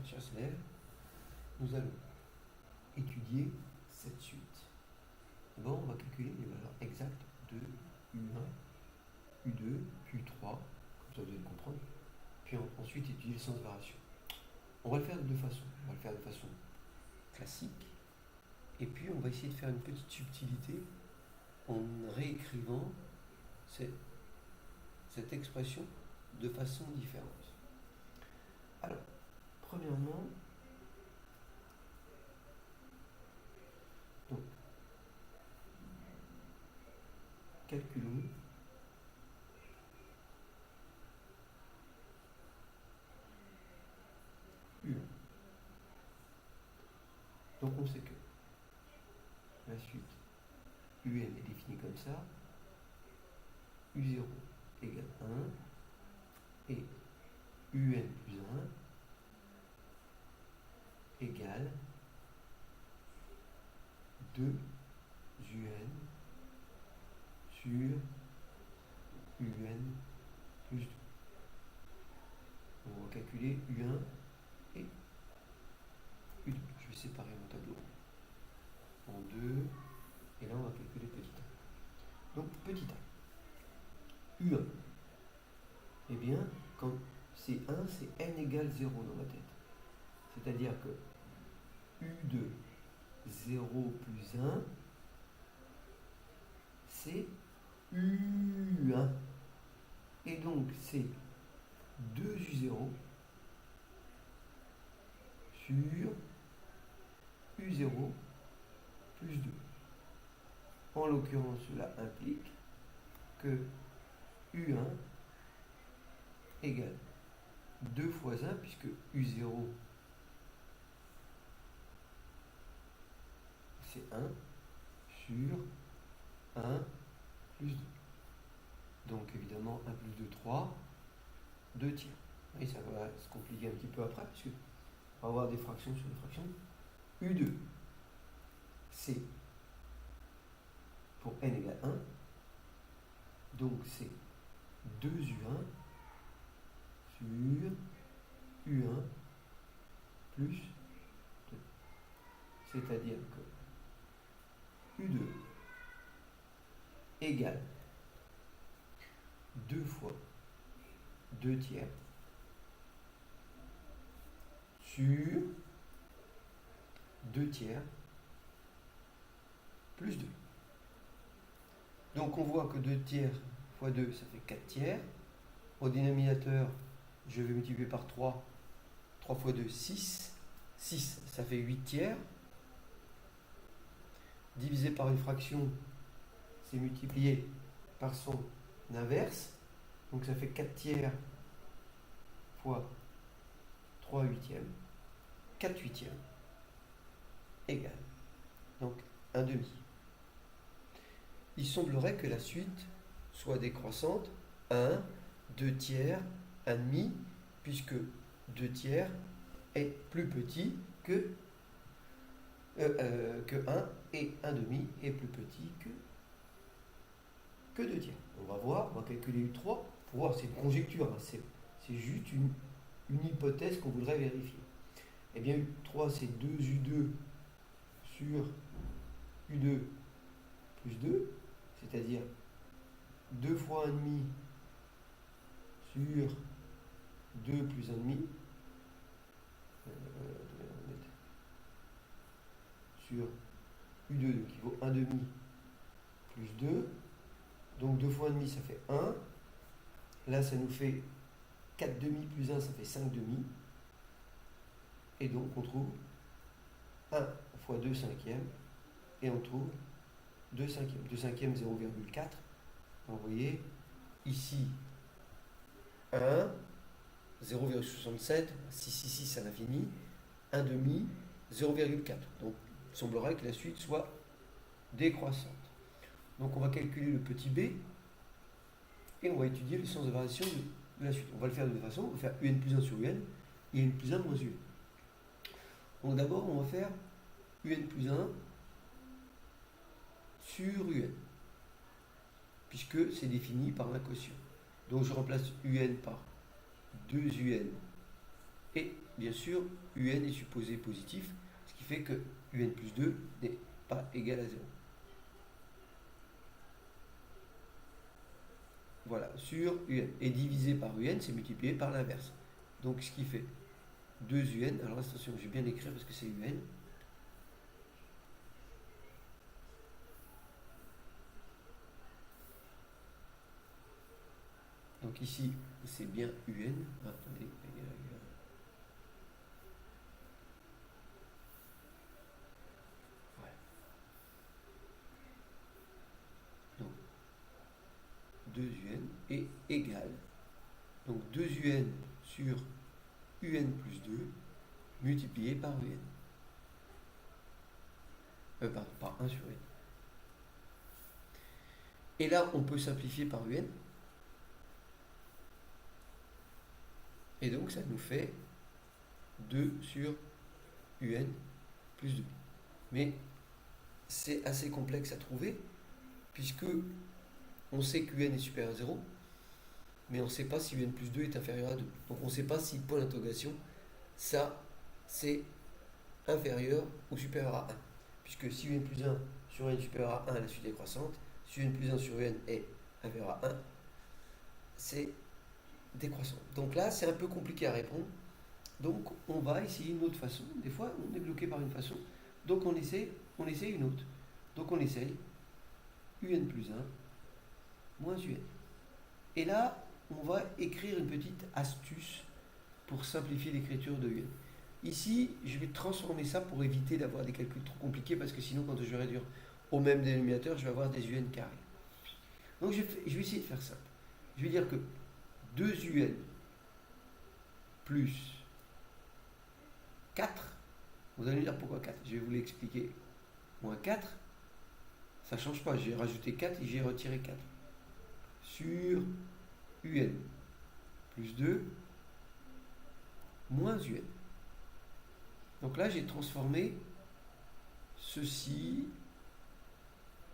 chers élèves, nous allons étudier cette suite. D'abord, on va calculer les valeurs exactes de U1, U2, puis U3, comme ça vous allez le comprendre, puis ensuite étudier le sens de variation. On va le faire de deux façons. On va le faire de façon classique, et puis on va essayer de faire une petite subtilité en réécrivant cette expression de façon différente. Alors, premièrement, donc, calculons U1. Donc on sait que la suite UN est définie comme ça, U0 égale 1 et UN plus 1 égale 2 UN sur UN plus 2. On va calculer U1 et U2. Je vais séparer mon tableau en deux, et là on va calculer petit a. Donc petit a. U1. Eh bien, quand c'est 1, c'est n égale 0 dans ma tête. C'est-à-dire que U2, 0 plus 1, c'est U1. Et donc, c'est 2U0 sur U0 plus 2. En l'occurrence, cela implique que U1 égale 2 fois 1, puisque U0 c'est 1 sur 1 plus 2. Donc évidemment 1 plus 2, 3, 2 tiers. Et ça va se compliquer un petit peu après, puisque on va avoir des fractions sur des fractions. U2, c'est pour n égale 1, donc c'est 2U1 sur U1 plus 2. C'est-à-dire que U2 égale 2 fois 2 tiers sur 2 tiers plus 2. Donc on voit que 2 tiers fois 2, ça fait 4 tiers. Au dénominateur, je vais multiplier par 3. 3 fois 2, 6. 6, ça fait 8 tiers. Divisé par une fraction, c'est multiplié par son inverse. Donc ça fait 4 tiers fois 3 huitièmes. 4 huitièmes égale donc 1 demi. Il semblerait que la suite soit décroissante. 1, 2 tiers, 1 demi, puisque 2 tiers est plus petit que 1 et 1 demi est plus petit que 2 tiers. On va voir, on va calculer U3 pour voir, c'est une conjecture, hein, c'est juste une hypothèse qu'on voudrait vérifier. Eh bien U3 c'est 2U2 sur U2 plus 2, c'est-à-dire 2 fois 1 demi sur 2 plus 1 demi, sur U2 qui vaut 1 demi plus 2, donc 2 fois 1 demi ça fait 1, là ça nous fait 4 demi plus 1 ça fait 5 demi, et donc on trouve 1 fois 2 cinquièmes, et on trouve 2 cinquièmes. 2 cinquièmes 0,4, donc vous voyez ici 1, 0,67, 6 à l'infini, 1 demi, 0,4. Donc il semblerait que la suite soit décroissante. Donc on va calculer le petit b et on va étudier le sens de variation de la suite. On va le faire de deux façons. On va faire un plus 1 sur un et n plus 1 moins un. Donc d'abord on va faire un plus 1 sur un, puisque c'est défini par la quotient. Donc je remplace un par 2un Et bien sûr, un est supposé positif, ce qui fait que un plus 2 n'est pas égal à 0. Voilà, sur un. Et divisé par un, c'est multiplié par l'inverse. Donc ce qui fait 2 un. Alors attention, je vais bien écrire parce que c'est un. Donc ici, c'est bien un. Ah, attendez, voilà. Donc 2 un est égal. Donc 2 un sur un plus 2 multiplié par un. Pardon, par 1 sur un. Et là, on peut simplifier par un. Et donc, ça nous fait 2 sur un plus 2. Mais c'est assez complexe à trouver, puisque on sait qu'un est supérieur à 0, mais on ne sait pas si un plus 2 est inférieur à 2. Donc on ne sait pas si, point d'interrogation, ça, c'est inférieur ou supérieur à 1. Puisque si un plus 1 sur 1 est supérieur à 1, la suite est croissante. Si un plus 1 sur 1 est inférieur à 1, c'est décroissant. Donc là, c'est un peu compliqué à répondre. Donc on va essayer une autre façon. Des fois, on est bloqué par une façon. Donc on essaie une autre. Donc on essaye un plus 1 moins un. Et là, on va écrire une petite astuce pour simplifier l'écriture de un. Ici, je vais transformer ça pour éviter d'avoir des calculs trop compliqués, parce que sinon, quand je vais réduire au même dénominateur, je vais avoir des un carrés. Donc je vais essayer de faire simple. Je vais dire que 2 un plus 4, vous allez me dire pourquoi 4, je vais vous l'expliquer. Moins 4, ça ne change pas, j'ai rajouté 4 et j'ai retiré 4. Sur un plus 2 moins un. Donc là, j'ai transformé ceci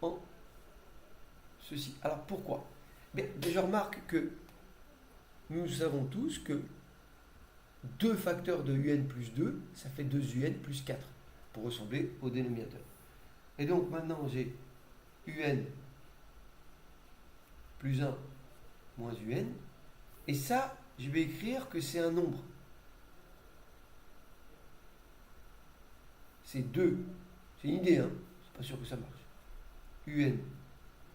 en ceci. Alors pourquoi? Bien, je remarque que nous savons tous que 2 facteurs de un plus 2, ça fait 2 un plus 4, pour ressembler au dénominateur. Et donc maintenant, j'ai un plus 1 moins un. Et ça, je vais écrire que c'est un nombre. C'est 2. C'est une idée, hein. C'est pas sûr que ça marche. Un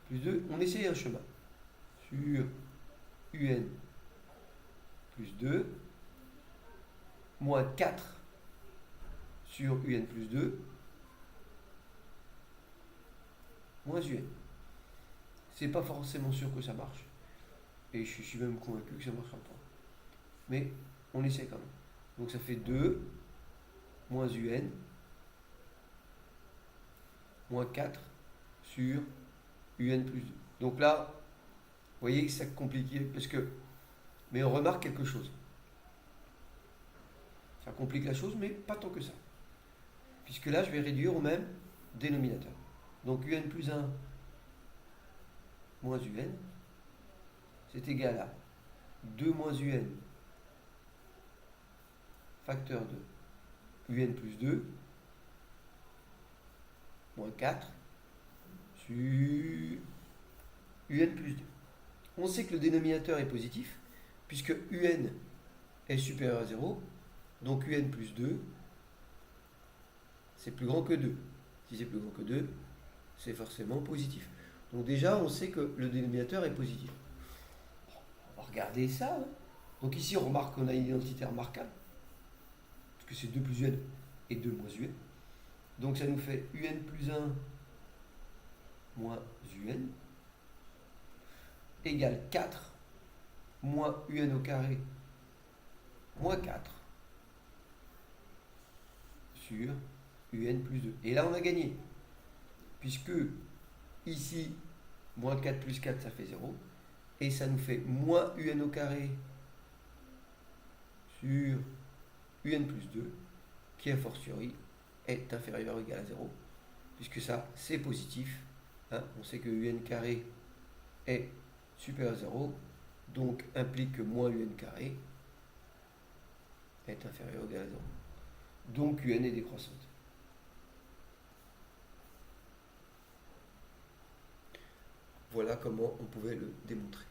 plus 2, on essaye un chemin. Sur un plus 2, moins 4 sur un plus 2, moins un. C'est pas forcément sûr que ça marche. Et je suis même convaincu que ça ne marchera pas. Mais on essaie quand même. Donc ça fait 2 moins un moins 4 sur un plus 2. Donc là, vous voyez que c'est compliqué parce que. Mais on remarque quelque chose. Ça complique la chose, mais pas tant que ça. Puisque là, je vais réduire au même dénominateur. Donc un plus 1 moins un, c'est égal à 2 moins un facteur de un plus 2 moins 4 sur un plus 2. On sait que le dénominateur est positif, puisque un est supérieur à 0, donc un plus 2, c'est plus grand que 2. Si c'est plus grand que 2, c'est forcément positif. Donc déjà, on sait que le dénominateur est positif. On va regarder ça. Hein. Donc ici, on remarque qu'on a une identité remarquable, parce que c'est 2 plus un et 2 moins un. Donc ça nous fait un plus 1 moins un égale 4 moins un au carré moins 4 sur un plus 2. Et là, on a gagné. Puisque ici, moins 4 plus 4, ça fait 0. Et ça nous fait moins un au carré sur un plus 2, qui a fortiori est inférieur ou égal à 0. Puisque ça, c'est positif. Hein, on sait que un carré est supérieur à 0. Donc implique que moins un carré est inférieur ou égal à 0. Donc UN est décroissante. Voilà comment on pouvait le démontrer.